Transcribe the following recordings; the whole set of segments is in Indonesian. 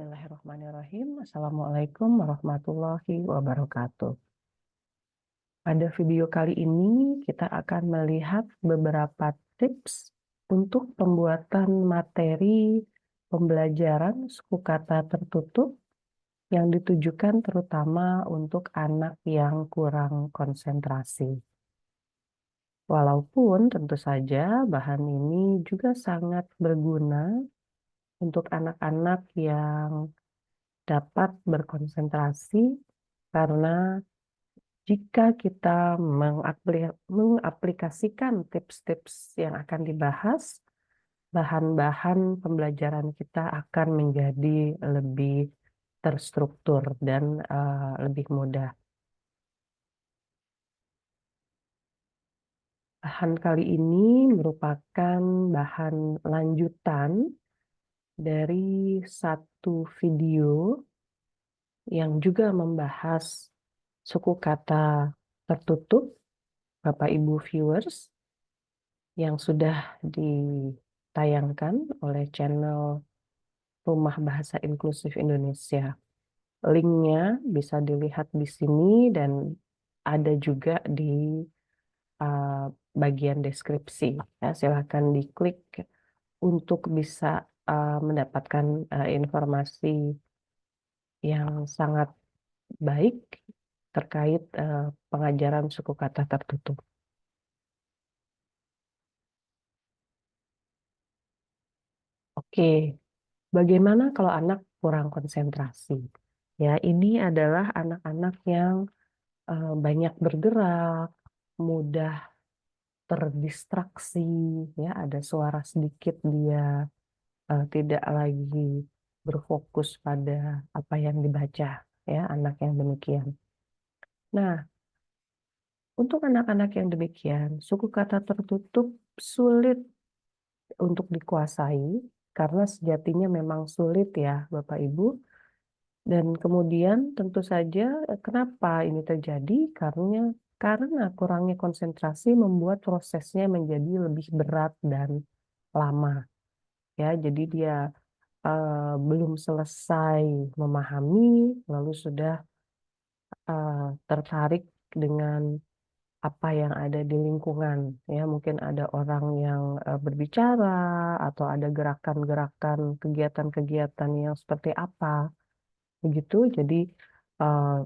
Bismillahirrahmanirrahim. Assalamualaikum warahmatullahi wabarakatuh. Pada video kali ini kita akan melihat beberapa tips untuk pembuatan materi pembelajaran suku kata tertutup yang ditujukan terutama untuk anak yang kurang konsentrasi. Walaupun tentu saja bahan ini juga sangat berguna untuk anak-anak yang dapat berkonsentrasi karena jika kita mengaplikasikan tips-tips yang akan dibahas, bahan-bahan pembelajaran kita akan menjadi lebih terstruktur dan lebih mudah. Bahan kali ini merupakan bahan lanjutan dari satu video yang juga membahas suku kata tertutup, Bapak Ibu viewers, yang sudah ditayangkan oleh channel Rumah Bahasa Inklusif Indonesia. Linknya bisa dilihat di sini dan ada juga di bagian deskripsi. Ya, silakan diklik untuk bisa mendapatkan informasi yang sangat baik terkait pengajaran suku kata tertutup. Oke, bagaimana kalau anak kurang konsentrasi? Ya, ini adalah anak-anak yang banyak bergerak, mudah terdistraksi, ya, ada suara sedikit dia tidak lagi berfokus pada apa yang dibaca, ya, anak yang demikian. Nah, untuk anak-anak yang demikian, suku kata tertutup sulit untuk dikuasai karena sejatinya memang sulit ya, Bapak Ibu. Dan kemudian tentu saja kenapa ini terjadi? Karena kurangnya konsentrasi membuat prosesnya menjadi lebih berat dan lama. Ya, jadi dia belum selesai memahami, lalu sudah tertarik dengan apa yang ada di lingkungan. Ya, mungkin ada orang yang berbicara atau ada gerakan-gerakan, kegiatan-kegiatan yang seperti apa. Begitu, jadi eh,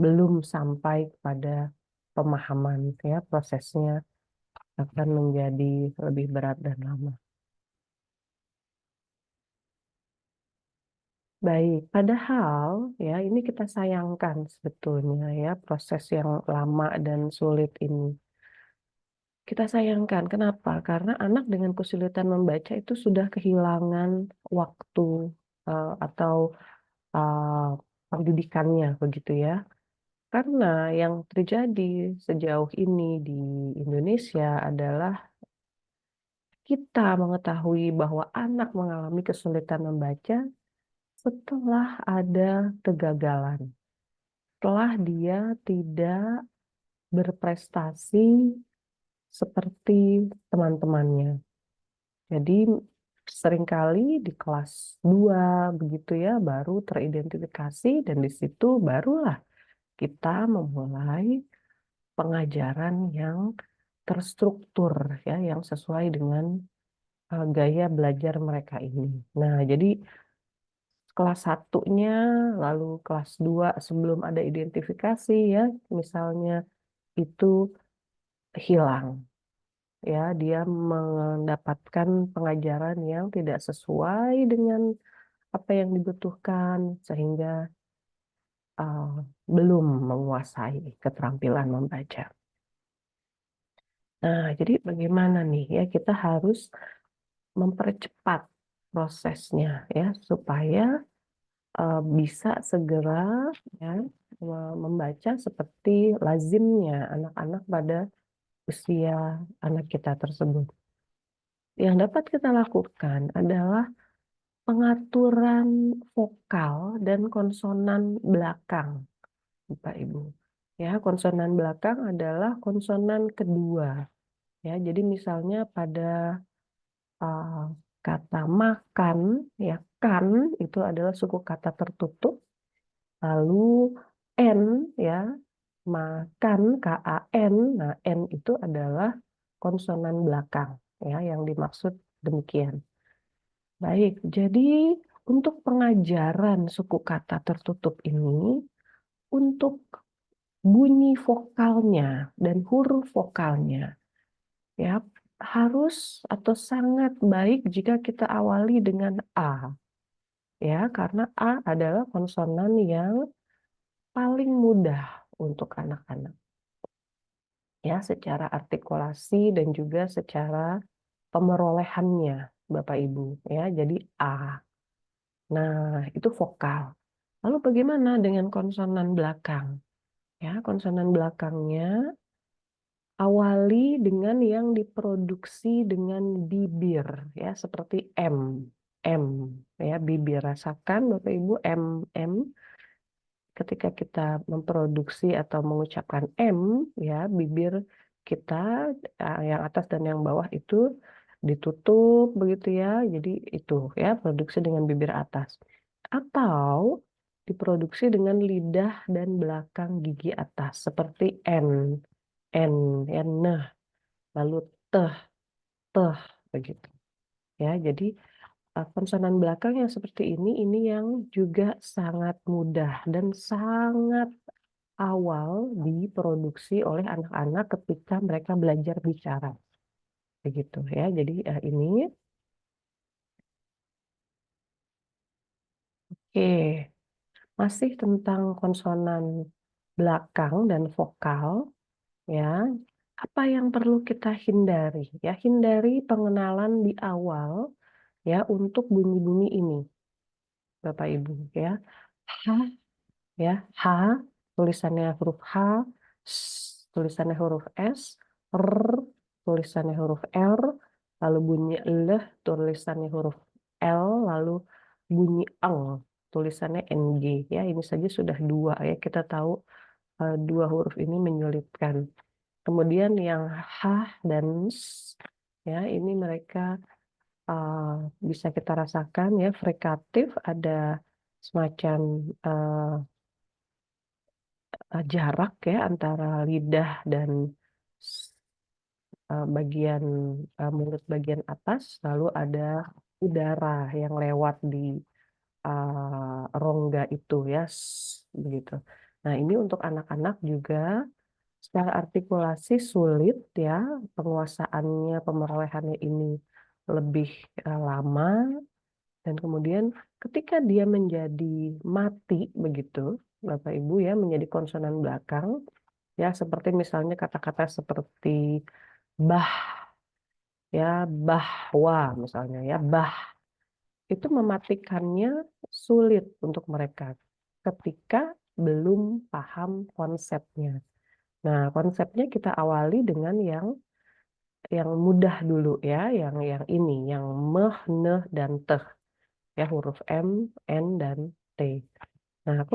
belum sampai pada pemahaman, ya, prosesnya akan menjadi lebih berat dan lama. Baik, padahal ya ini kita sayangkan sebetulnya ya proses yang lama dan sulit ini. Kita sayangkan, kenapa? Karena anak dengan kesulitan membaca itu sudah kehilangan waktu atau eh, pendidikannya, begitu ya. Karena yang terjadi sejauh ini di Indonesia adalah kita mengetahui bahwa anak mengalami kesulitan membaca setelah ada kegagalan, setelah dia tidak berprestasi seperti teman-temannya. Jadi seringkali di kelas 2 begitu ya baru teridentifikasi dan di situ barulah kita memulai pengajaran yang terstruktur ya yang sesuai dengan gaya belajar mereka ini. Nah, jadi kelas satunya lalu kelas 2 sebelum ada identifikasi ya misalnya itu hilang ya dia mendapatkan pengajaran yang tidak sesuai dengan apa yang dibutuhkan sehingga uh, belum menguasai keterampilan membaca. Nah, jadi bagaimana nih ya kita harus mempercepat prosesnya ya supaya bisa segera ya membaca seperti lazimnya anak-anak pada usia anak kita tersebut. Yang dapat kita lakukan adalah pengaturan vokal dan konsonan belakang, Bapak Ibu. Ya, konsonan belakang adalah konsonan kedua. Ya, jadi misalnya pada uh, kata makan, ya kan itu adalah suku kata tertutup. Lalu N ya, makan KAN. Nah, N itu adalah konsonan belakang ya yang dimaksud demikian. Baik, jadi untuk pengajaran suku kata tertutup ini, untuk bunyi vokalnya dan huruf vokalnya ya harus atau sangat baik jika kita awali dengan A ya, karena A adalah konsonan yang paling mudah untuk anak-anak ya secara artikulasi dan juga secara pemerolehannya Bapak Ibu ya. Jadi A. Nah, itu vokal. Lalu bagaimana dengan konsonan belakang? Ya, konsonan belakangnya awali dengan yang diproduksi dengan bibir ya seperti M. M ya, bibir rasakan Bapak Ibu M M ketika kita memproduksi atau mengucapkan M ya, bibir kita yang atas dan yang bawah itu ditutup begitu ya. Jadi itu ya produksi dengan bibir atas atau diproduksi dengan lidah dan belakang gigi atas seperti N N ya, nah lalu teh teh begitu ya. Jadi konsonan belakang yang seperti ini yang juga sangat mudah dan sangat awal diproduksi oleh anak-anak ketika mereka belajar bicara. Begitu ya. Jadi ini oke, masih tentang konsonan belakang dan vokal ya. Apa yang perlu kita hindari? Ya, hindari pengenalan di awal ya untuk bunyi-bunyi ini, Bapak Ibu ya. H ya, H tulisannya huruf H, S tulisannya huruf S, R tulisannya huruf R, lalu bunyi L tulisannya huruf L, lalu bunyi eng tulisannya NG ya. Ini saja sudah dua ya, kita tahu dua huruf ini menyulitkan. Kemudian yang H dan S ya, ini mereka uh, bisa kita rasakan ya frikatif, ada semacam jarak ya antara lidah dan bagian mulut bagian atas, lalu ada udara yang lewat di rongga itu ya, begitu. Nah, ini untuk anak-anak juga secara artikulasi sulit ya, penguasaannya, pemerolehannya ini lebih lama, dan kemudian ketika dia menjadi mati begitu, Bapak Ibu ya, menjadi konsonan belakang, ya seperti misalnya kata-kata seperti bah ya, bahwa misalnya ya, bah itu mematikannya sulit untuk mereka ketika belum paham konsepnya. Nah, konsepnya kita awali dengan yang mudah dulu ya, yang ini, yang meh, neh, dan teh ya, huruf M, N, dan T. Nah,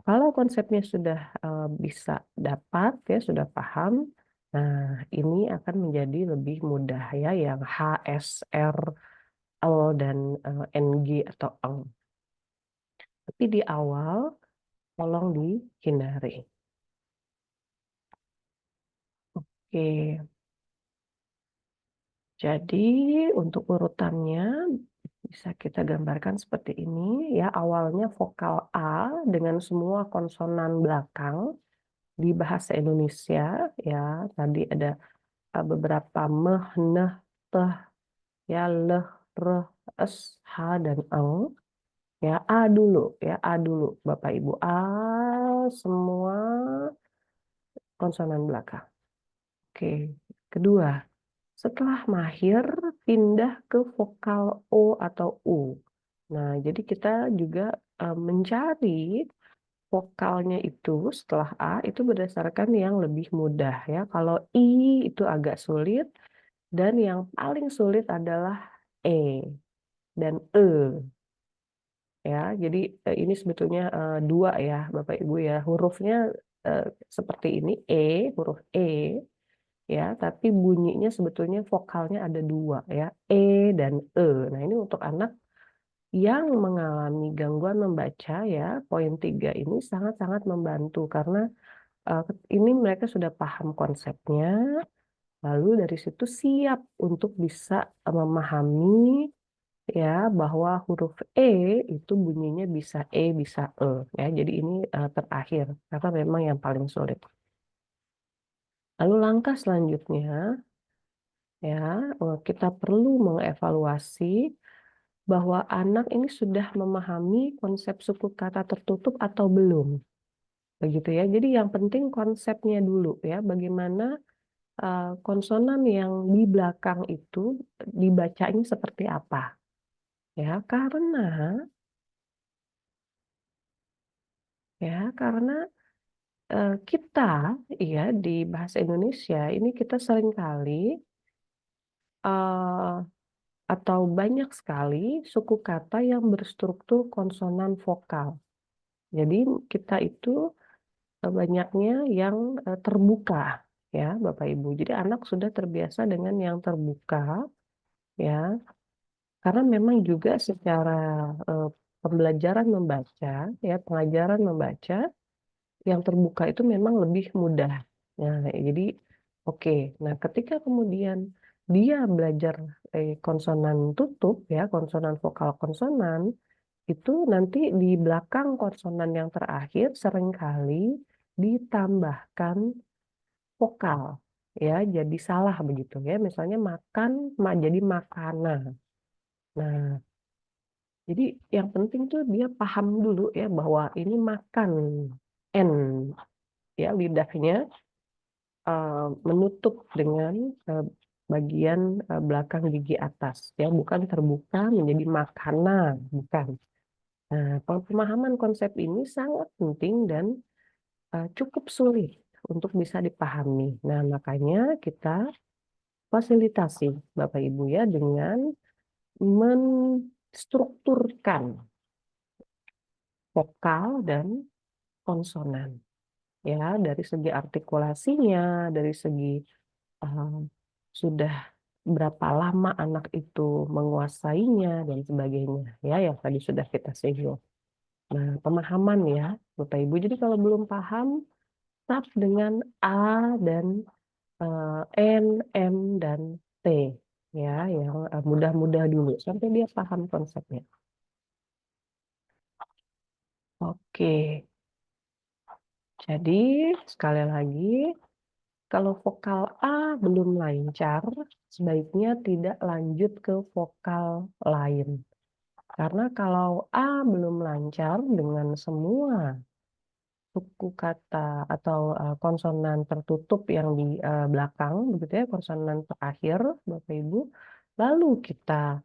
kalau konsepnya sudah bisa dapat ya, sudah paham, nah ini akan menjadi lebih mudah ya, yang H, S, R, L, dan NG atau eng. Tapi di awal tolong dihindari. Oke, jadi untuk urutannya bisa kita gambarkan seperti ini ya, awalnya vokal A dengan semua konsonan belakang di bahasa Indonesia ya. Tadi ada beberapa meh, neh, teh, ya, leh, reh, es, h, dan eng. Ya, A dulu ya, A dulu Bapak Ibu. A semua konsonan belakang. Oke, kedua, setelah mahir pindah ke vokal O atau U. Nah, jadi kita juga mencari vokalnya itu setelah A itu berdasarkan yang lebih mudah ya. Kalau I itu agak sulit, dan yang paling sulit adalah E dan E ya. Jadi ini sebetulnya dua ya Bapak Ibu ya. Hurufnya eh, seperti ini huruf E ya, tapi bunyinya sebetulnya vokalnya ada dua ya, E dan E. Nah, ini untuk anak yang mengalami gangguan membaca ya, poin 3 ini sangat-sangat membantu karena ini mereka sudah paham konsepnya, lalu dari situ siap untuk bisa memahami ya bahwa huruf E itu bunyinya bisa E, bisa E ya. Jadi ini terakhir karena memang yang paling sulit. Lalu langkah selanjutnya ya, kita perlu mengevaluasi bahwa anak ini sudah memahami konsep suku kata tertutup atau belum. Begitu ya. Jadi yang penting konsepnya dulu ya, bagaimana konsonan yang di belakang itu dibacanya seperti apa. Ya, karena kita ya di bahasa Indonesia ini kita seringkali eh, atau banyak sekali suku kata yang berstruktur konsonan vokal. Jadi kita itu banyaknya yang terbuka ya Bapak Ibu. Jadi anak sudah terbiasa dengan yang terbuka ya. Karena memang juga secara eh, pembelajaran membaca ya, pengajaran membaca yang terbuka itu memang lebih mudah. Nah, jadi oke. Nah, ketika kemudian dia belajar konsonan tutup ya, konsonan vokal konsonan itu nanti di belakang konsonan yang terakhir seringkali ditambahkan vokal ya, jadi salah begitu ya. Misalnya makan jadi makanan. Nah, jadi yang penting tuh dia paham dulu ya bahwa ini makan N ya, lidahnya menutup dengan bagian belakang gigi atas ya, bukan terbuka menjadi makanan, bukan. Nah, pemahaman konsep ini sangat penting dan cukup sulit untuk bisa dipahami. Nah, makanya kita fasilitasi Bapak Ibu ya dengan menstrukturkan vokal dan konsonan ya, dari segi artikulasinya, dari segi uh, sudah berapa lama anak itu menguasainya dan sebagainya ya, yang tadi sudah kita singgung. Nah, pemahaman ya Bapak Ibu. Jadi kalau belum paham, start dengan A dan N, M dan T ya, yang mudah-mudah dulu sampai dia paham konsepnya. Oke, jadi sekali lagi, kalau vokal A belum lancar, sebaiknya tidak lanjut ke vokal lain. Karena kalau A belum lancar dengan semua suku kata atau konsonan tertutup yang di belakang, begitu ya, konsonan terakhir, Bapak Ibu, lalu kita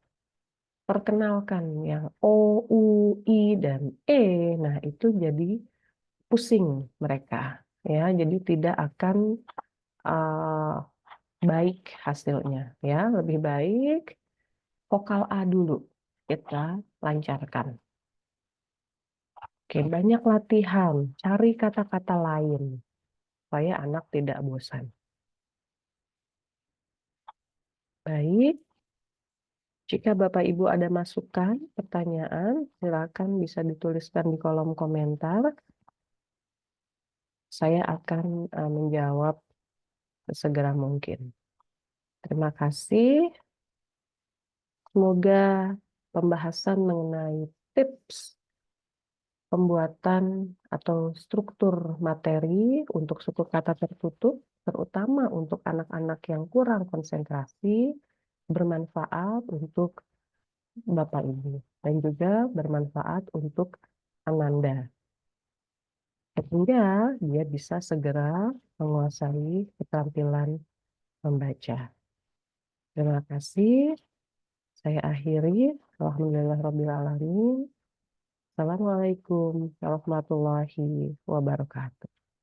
perkenalkan yang O, U, I, dan E, nah itu jadi pusing mereka, ya, jadi tidak akan uh, baik hasilnya ya. Lebih baik vokal A dulu kita lancarkan. Oke, banyak latihan, cari kata-kata lain supaya anak tidak bosan. Baik, jika Bapak Ibu ada masukan, pertanyaan, silakan bisa dituliskan di kolom komentar. Saya akan menjawab segera mungkin. Terima kasih. Semoga pembahasan mengenai tips pembuatan atau struktur materi untuk suku kata tertutup, terutama untuk anak-anak yang kurang konsentrasi, bermanfaat untuk Bapak Ibu dan juga bermanfaat untuk Ananda. Sehingga dia bisa segera menguasai keterampilan membaca. Terima kasih. Saya akhiri. Alhamdulillahirrabbilalamin. Assalamualaikum warahmatullahi wabarakatuh.